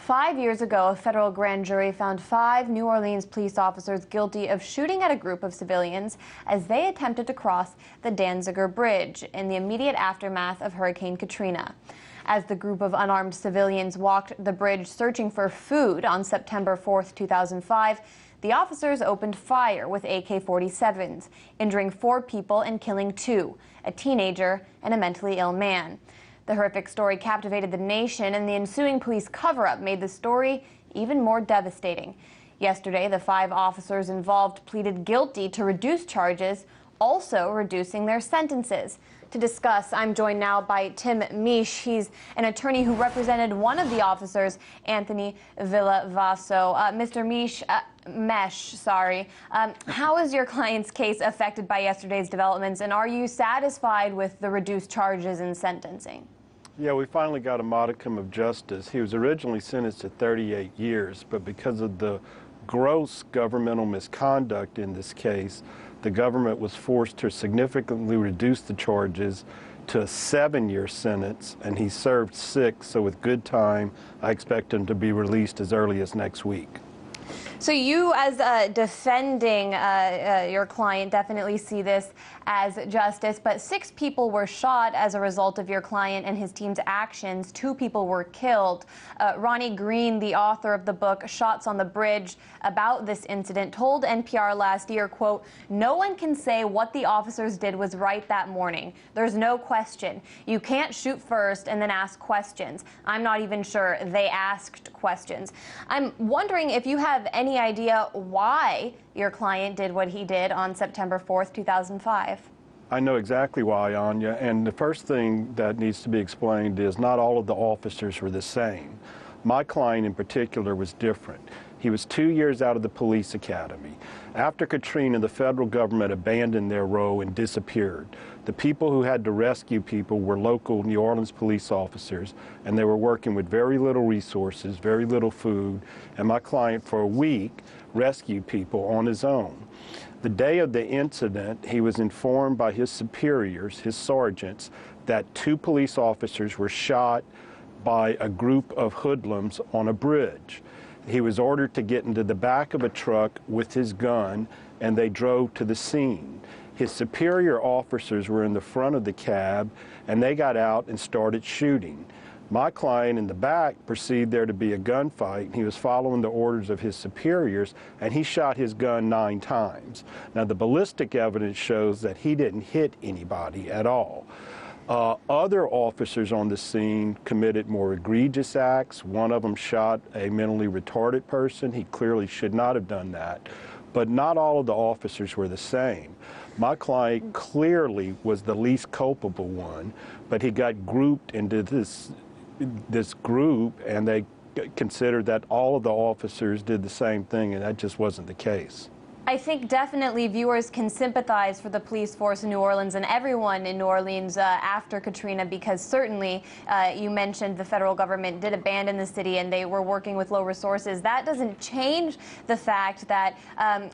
5 years ago, a federal grand jury found 5 New Orleans police officers guilty of shooting at a group of civilians as they attempted to cross the Danziger Bridge in the immediate aftermath of Hurricane Katrina. As the group of unarmed civilians walked the bridge searching for food on September 4, 2005, the officers opened fire with AK-47s, injuring 4 people and killing 2, a teenager and a mentally ill man. The horrific story captivated the nation, and the ensuing police cover-up made the story even more devastating. Yesterday, the 5 officers involved pleaded guilty to reduced charges, also reducing their sentences. To discuss, I'm joined now by Tim Meche. He's an attorney who represented one of the officers, Anthony Villavasso. Mr. Meche, how is your client's case affected by yesterday's developments, and are you satisfied with the reduced charges and sentencing? Yeah, we finally got a modicum of justice. He was originally sentenced to 38 years, but because of the gross governmental misconduct in this case, the government was forced to significantly reduce the charges to a 7-year sentence, and he served 6, so with good time, I expect him to be released as early as next week. So you, as defending your client, definitely see this as justice, but 6 people were shot as a result of your client and his team's actions. 2 people were killed. Ronnie Green, the author of the book Shots on the Bridge, about this incident, told NPR last year, quote, "No one can say what the officers did was right that morning. There's no question. You can't shoot first and then ask questions. I'm not even sure they asked questions." I'm wondering if you have any idea why your client did what he did on September 4th, 2005. I know exactly why, Anya, and the first thing that needs to be explained is not all of the officers were the same. My client in particular was different. He was 2 years out of the police academy. After Katrina, the federal government abandoned their role and disappeared. The people who had to rescue people were local New Orleans police officers, and they were working with very little resources, very little food, and my client for a week rescued people on his own. The day of the incident, he was informed by his superiors, his sergeants, that 2 police officers were shot by a group of hoodlums on a bridge. He was ordered to get into the back of a truck with his gun, and they drove to the scene. His superior officers were in the front of the cab, and they got out and started shooting. My client in the back perceived there to be a gunfight. He was following the orders of his superiors, and he shot his gun 9 times. Now, the ballistic evidence shows that he didn't hit anybody at all. Other officers on the scene committed more egregious acts. One of them shot a mentally retarded person. He clearly should not have done that. But not all of the officers were the same. My client clearly was the least culpable one, but he got grouped into this group, and they considered that all of the officers did the same thing, and that just wasn't the case. I think definitely viewers can sympathize for the police force in New Orleans and everyone in New Orleans after Katrina, because certainly you mentioned the federal government did abandon the city and they were working with low resources. That doesn't change the fact that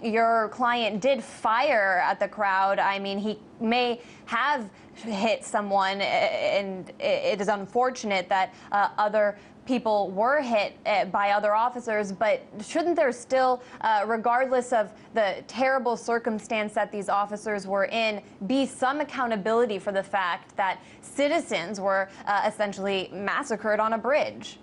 your client did fire at the crowd. I mean, he may have hit someone, and it is unfortunate that other people were hit by other officers, but shouldn't there still, regardless of the terrible circumstance that these officers were in, be some accountability for the fact that citizens were essentially massacred on a bridge?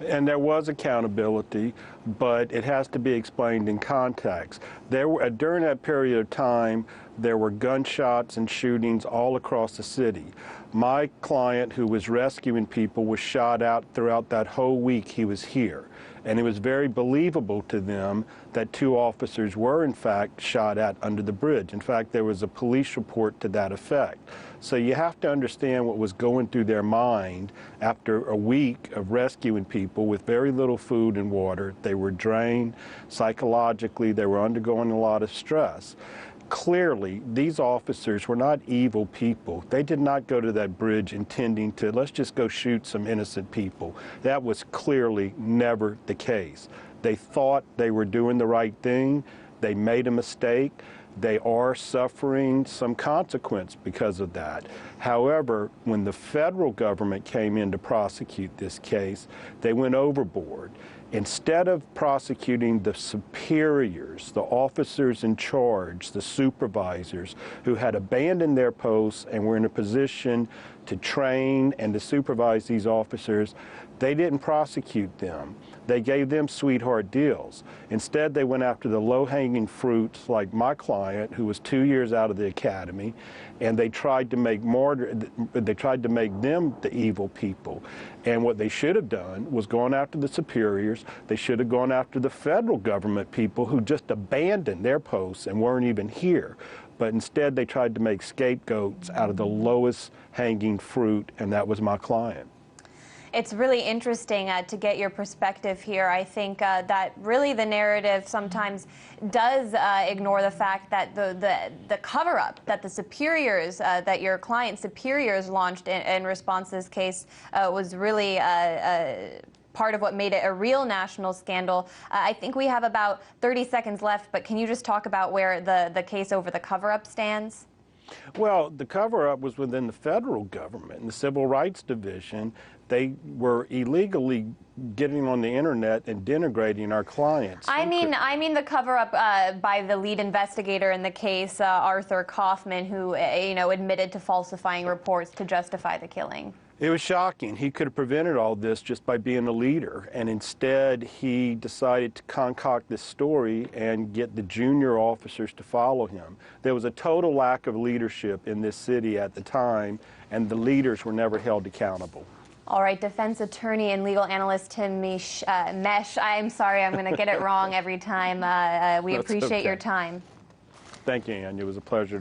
And there was accountability, but it has to be explained in context. During that period of time, there were gunshots and shootings all across the city. My client, who was rescuing people, was shot out throughout that whole week he was here. And it was very believable to them that 2 officers were, in fact, shot at under the bridge. In fact, there was a police report to that effect. So you have to understand what was going through their mind after a week of rescuing people with very little food and water. They were drained psychologically. They were undergoing a lot of stress. Clearly, these officers were not evil people. They did not go to that bridge intending to, let's just go shoot some innocent people. That was clearly never the case. They thought they were doing the right thing. They made a mistake. They are suffering some consequence because of that. However, when the federal government came in to prosecute this case, they went overboard. Instead of prosecuting the superiors, the officers in charge, the supervisors who had abandoned their posts and were in a position to train and to supervise these officers, they didn't prosecute them. They gave them sweetheart deals. Instead, they went after the low-hanging fruits like my client, who was 2 years out of the academy, and they tried to make them the evil people. And what they should have done was gone after the superiors. They should have gone after the federal government people who just abandoned their posts and weren't even here. But instead, they tried to make scapegoats out of the lowest hanging fruit, and that was my client. It's really interesting to get your perspective here. I think that really the narrative sometimes does ignore the fact that the cover-up that the superiors, that your client's superiors launched in response to this case was really part of what made it a real national scandal. I think we have about 30 seconds left, but can you just talk about where the case over the cover-up stands? Well, the cover-up was within the federal government, in the Civil Rights Division. They were illegally getting on the internet and denigrating our clients. I mean the cover-up by the lead investigator in the case, Arthur Kaufman, who admitted to falsifying reports to justify the killing. It was shocking. He could have prevented all this just by being a leader, and instead he decided to concoct this story and get the junior officers to follow him. There was a total lack of leadership in this city at the time, and the leaders were never held accountable. All right, defense attorney and legal analyst Tim Meche, I'm sorry, I'm going to get it wrong every time. We appreciate your time. Thank you, Anya. It was a pleasure to